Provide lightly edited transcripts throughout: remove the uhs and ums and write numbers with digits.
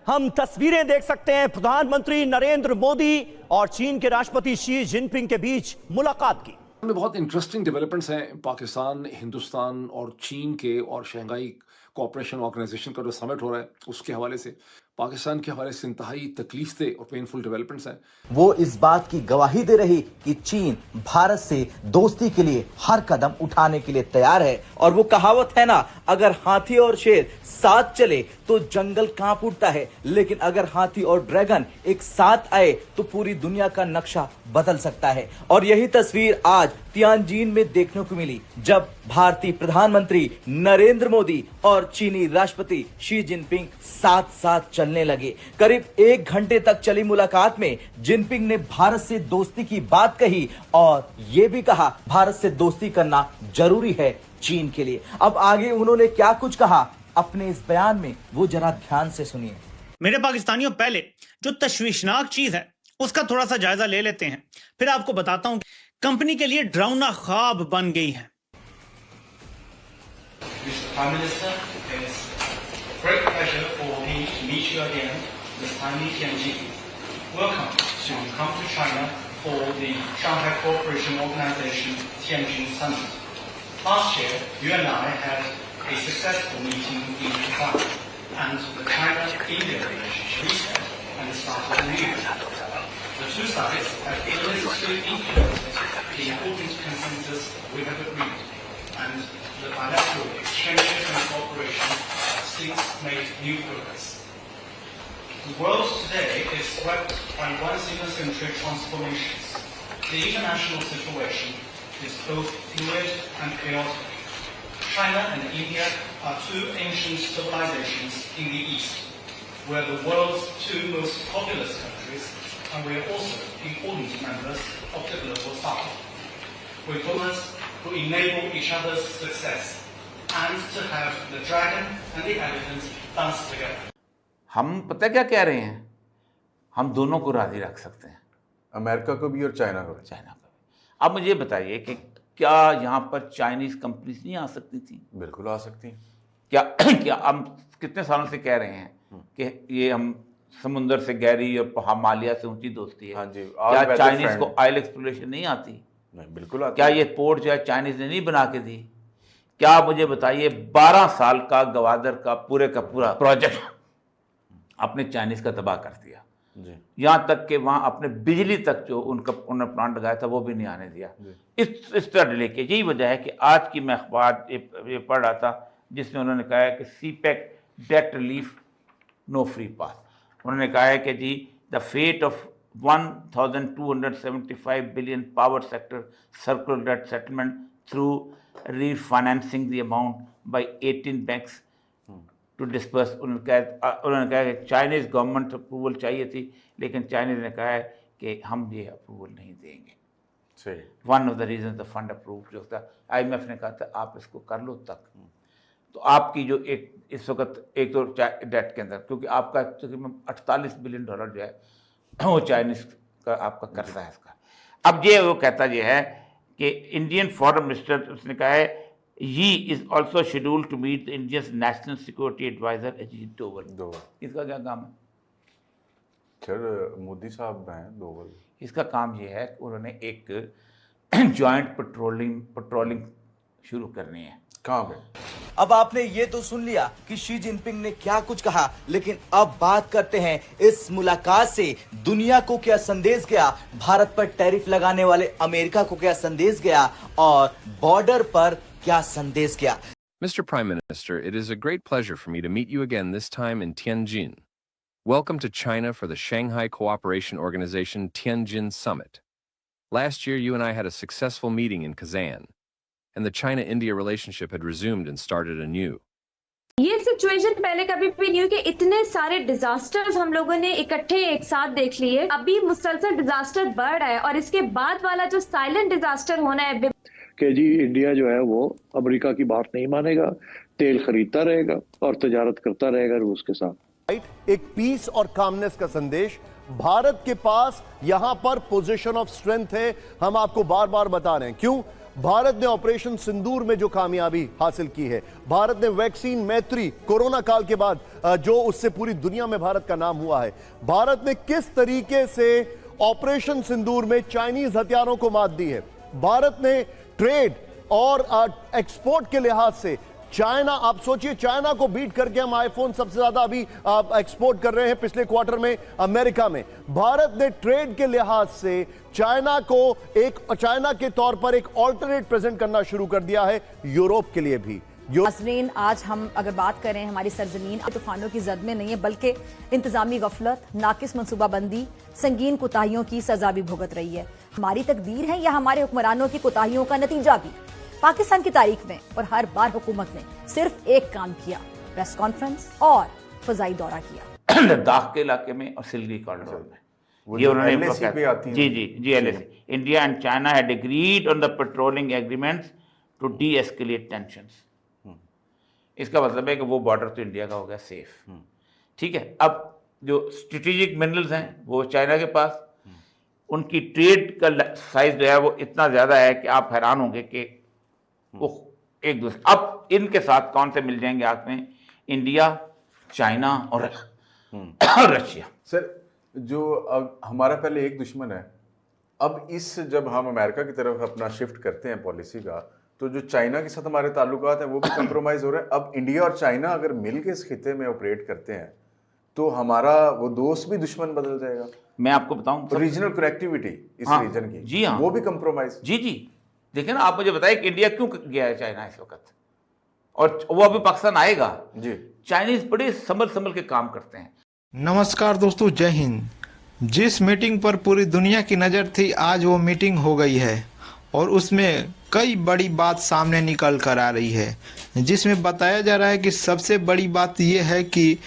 हम तस्वीरें देख सकते हैं प्रधानमंत्री नरेंद्र मोदी और चीन के राष्ट्रपति शी जिनपिंग के बीच मुलाकात की। में बहुत इंटरेस्टिंग डेवलपमेंट्स हैं पाकिस्तान, हिंदुस्तान और चीन के और शंघाई कोऑपरेशन ऑर्गेनाइजेशन का जो समिट हो रहा है उसके हवाले से, पाकिस्तान के हवाले से इंतहाई तकलीफ दे और पेनफुल डेवलपमेंट्स हैं। वो इस बात की गवाही दे रही कि चीन भारत से दोस्ती के लिए हर कदम उठाने के लिए तैयार है। और वो कहावत है ना, अगर हाथी और शेर साथ चले तो जंगल कांप उठता है, लेकिन अगर हाथी और ड्रैगन एक साथ आए तो पूरी दुनिया का नक्शा बदल सकता है। और यही तस्वीर आज तियानजिन में देखने को मिली, जब भारतीय प्रधानमंत्री नरेंद्र मोदी और चीनी राष्ट्रपति शी जिनपिंग साथ साथ चलने लगे। करीब 1 घंटे तक चली मुलाकात में जिनपिंग ने भारत से दोस्ती की बात कही और ये भी कहा भारत से दोस्ती करना जरूरी है चीन के लिए। अब आगे उन्होंने क्या कुछ कहा अपने इस बयान में, वो जरा ध्यान से सुनिए। मेरे पाकिस्तानियों, पहले जो तशवीशनाक चीज है उसका थोड़ा सा जायजा ले लेते हैं, फिर आपको बताता हूं कंपनी के लिए डरावना ख्वाब बन गई है। Last year, you and I had a successful meeting in Kazan, and the China-India relationship reset and started anew. The two sides have illicitly implemented the important consensus we have agreed, and the bilateral exchanges and cooperation have since made new progress. The world today is swept by once-in-a-century transformations. The international situation is both fluid and chaotic. China and India are two ancient civilizations in the East. We are the world's two most populous countries, and we are also important members of the global South. We're partners who enable each other's success, and to have the dragon and the elephant dance together. हम पता क्या कह रहे हैं, हम दोनों को राजी रख सकते हैं, अमेरिका को भी और चाइना को भी। अब मुझे बताइए कि क्या यहाँ पर चाइनीज कंपनीज नहीं आ सकती थी? बिल्कुल आ सकती हैं। क्या हम कितने सालों से कह रहे हैं कि ये हम समुंदर से गहरी और हिमालय से ऊंची दोस्ती है। हाँ जी, क्या चाइनीज को ऑयल एक्सप्लोरेशन नहीं आती? नहीं, बिल्कुल आती। क्या ये पोर्ट जो है चाइनीज ने नहीं बना के दी? क्या मुझे बताइए 12 साल का गवादर का पूरा प्रोजेक्ट अपने चाइनीज का तबाह कर दिया। यहाँ तक कि वहाँ अपने बिजली तक जो उन्होंने प्लांट लगाया था वो भी नहीं आने दिया। इस तरह डिले के यही वजह है कि आज की मैं अखबार ये पढ़ रहा था जिसमें उन्होंने कहा है कि CPEC debt relief no free pass. उन्होंने कहा है कि जी the fate of 1275 billion power sector circular debt settlement through refinancing the amount by 18 banks to disperse. उन्होंने कहा कि चाइनीज़ गवर्नमेंट अप्रूवल चाहिए थी, लेकिन चाइनीज़ ने कहा है कि हम ये अप्रूवल नहीं देंगे। सही। One of the reason the fund approve जो था, IMF ने कहा था आप इसको कर लो तक। तो आपकी जो एक इस वक्त एक तो डेट के अंदर, क्योंकि आपका तकरीबन $48 बिलियन जो है वो चाइनीज़ का आपका कर्जा है इसका। अब ये वो कहता ये है कि इंडियन फॉरेन मिनिस्टर उसने कहा है He is also scheduled to meet the India's National Security Advisor Ajit Doval। इसका क्या काम है? सर मोदी साहब हैं दोवल। इसका काम ये है कि उन्होंने एक जॉइंट पेट्रोलिंग शुरू करनी है। कहाँ पे? अब आपने ये तो सुन लिया कि शी जिनपिंग ने क्या कुछ कहा, लेकिन अब बात करते हैं इस मुलाकात से दुनिया को क्या संदेश गया, भारत पर टैरिफ लगाने वाले अमेरिका को क्या संदेश गया और बॉर्डर पर क्या संदेश गया। Mr. Prime Minister, it is a great pleasure for me to meet you again, this time in Tianjin. Welcome to China for the Shanghai Cooperation Organization Tianjin Summit. Last year, you and I had a successful meeting in Kazan, and the China-India relationship had resumed and started anew. ये situation पहले कभी भी नहीं हुई कि इतने सारे disasters हम लोगों ने इकट्ठे एक साथ देख लिए। अभी मुसलसल डिजास्टर बढ़ रहा है और इसके बाद वाला जो साइलेंट डिजास्टर होना है कि जी इंडिया जो है वो अमेरिका की बात नहीं मानेगा, तेल खरीदता रहेगा और तजारत करता रहेगा रूस के साथ। एक पीस और कामनेस का संदेश। भारत के पास यहां पर पोजीशन ऑफ स्ट्रेंथ है, हम आपको बार बार बता रहे हैं। क्यों? भारत ने ऑपरेशन सिंदूर में जो कामयाबी हासिल की है, भारत ने वैक्सीन मैत्री कोरोना काल के बाद जो उससे पूरी दुनिया में भारत का नाम हुआ है, भारत ने किस तरीके से ऑपरेशन सिंदूर में चाइनीज हथियारों को मात दी है, भारत ने ट्रेड और एक्सपोर्ट के लिहाज से चाइना, आप सोचिए चाइना को बीट करके हम आईफोन सबसे ज्यादा अभी एक्सपोर्ट कर रहे हैं पिछले क्वार्टर में अमेरिका में। भारत ने ट्रेड के लिहाज से चाइना के तौर पर एक ऑल्टरनेट प्रेजेंट करना शुरू कर दिया है यूरोप के लिए भी। नाज़रीन, आज हम अगर बात करें हमारी सरजमीन तूफानों की जद में नहीं है, बल्कि इंतजामी गफलत, नाकिस मनसूबाबंदी, संगीन कोताहियों की सजा भी भुगत रही है। हमारी तकदीर है या हमारे हुक्मरानों की कोताहियों का नतीजा भी। पाकिस्तान की तारीख में और हर बार हुकूमत ने सिर्फ एक काम किया, प्रेस कॉन्फ्रेंस और फजाई दौरा किया। लद्दाख के इलाके में और सिलगी कॉरिडोर में ये उन्होंने LAC, India and China had agreed on the patrolling agreements to deescalate tensions. इसका मतलब है कि वो बॉर्डर तो इंडिया का हो गया सेफ, ठीक है। अब जो स्ट्रेटेजिक मिनरल्स हैं वो चाइना के पास, उनकी ट्रेड का साइज जो है वो इतना ज्यादा है कि आप हैरान होंगे कि वो एक दूसरे, अब इनके साथ कौन से मिल जाएंगे हाथ में, इंडिया, चाइना और रशिया। सर, जो अब हमारा पहले एक दुश्मन है, अब जब हम अमेरिका की तरफ अपना शिफ्ट करते हैं पॉलिसी का, तो जो चाइना के साथ हमारे ताल्लुकात हैं वो भी कंप्रोमाइज हो रहे हैं। अब इंडिया और चाइना अगर मिल के इस खिते में ऑपरेट करते हैं तो हमारा वो दोस्त भी दुश्मन बदल जाएगा। मैं आपको बताऊं, रीजनल कनेक्टिविटी इस रीजन की, जी हाँ, वो भी कंप्रोमाइज। जी देखिए ना, आप मुझे बताइए कि इंडिया क्यों गया है चाइना इस वक्त, और वो अभी पाकिस्तान आएगा जी। चाइनीज बड़े संभल के काम करते हैं। नमस्कार दोस्तों, जय हिंद। जिस मीटिंग पर पूरी दुनिया की नज़र थी, आज वो मीटिंग हो गई है और उसमें कई बड़ी बात सामने निकल कर आ रही है, जिसमें बताया जा रहा है कि सबसे बड़ी बात यह है कि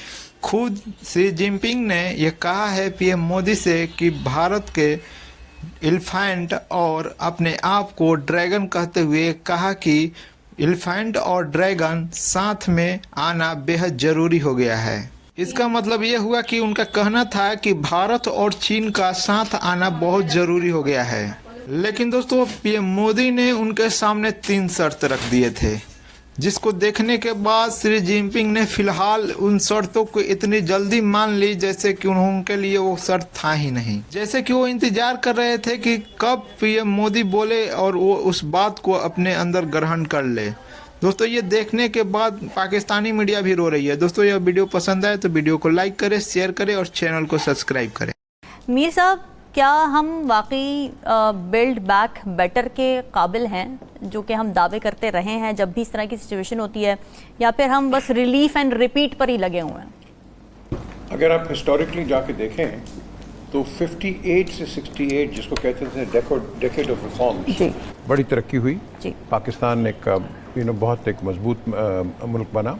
खुद शी जिनपिंग ने यह कहा है पीएम मोदी से कि भारत के एलिफेंट और अपने आप को ड्रैगन कहते हुए कहा कि एलिफेंट और ड्रैगन साथ में आना बेहद ज़रूरी हो गया है। इसका मतलब ये हुआ कि उनका कहना था कि भारत और चीन का साथ आना बहुत ज़रूरी हो गया है। लेकिन दोस्तों, पीएम मोदी ने उनके सामने 3 शर्त रख दिए थे, जिसको देखने के बाद श्री जिनपिंग ने फिलहाल उन शर्तों को इतनी जल्दी मान ली जैसे कि उनके लिए वो शर्त था ही नहीं। जैसे कि वो इंतजार कर रहे थे कि कब पीएम मोदी बोले और वो उस बात को अपने अंदर ग्रहण कर ले। दोस्तों, ये देखने के बाद पाकिस्तानी मीडिया भी रो रही है। दोस्तों, यह वीडियो पसंद आए तो वीडियो को लाइक करें, शेयर करें और चैनल को सब्सक्राइब करें। मीर साहब, क्या हम वाकई बिल्ड बैक बेटर के काबिल हैं, जो कि हम दावे करते रहे हैं जब भी इस तरह की सिचुएशन होती है, या फिर हम बस रिलीफ एंड रिपीट पर ही लगे हुए हैं? अगर आप हिस्टोरिकली जाके देखें तो 58 से 68 जिसको कहते थे डेकेड ऑफ रिफॉर्म्स, बड़ी तरक्की हुई। पाकिस्तान एक बहुत एक मजबूत मुल्क बना,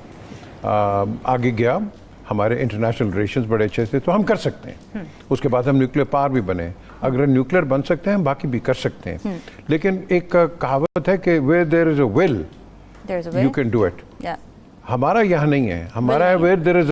आगे गया, हमारे इंटरनेशनल रिलेशंस बड़े अच्छे थे, तो हम कर सकते हैं। उसके बाद हम न्यूक्लियर पावर भी बने, अगर न्यूक्लियर बन सकते हैं हम बाकी भी कर सकते हैं। लेकिन एक कहावत है कि where there is a will you can do it. हमारा यहाँ नहीं है, हमारा है वेयर देयर इज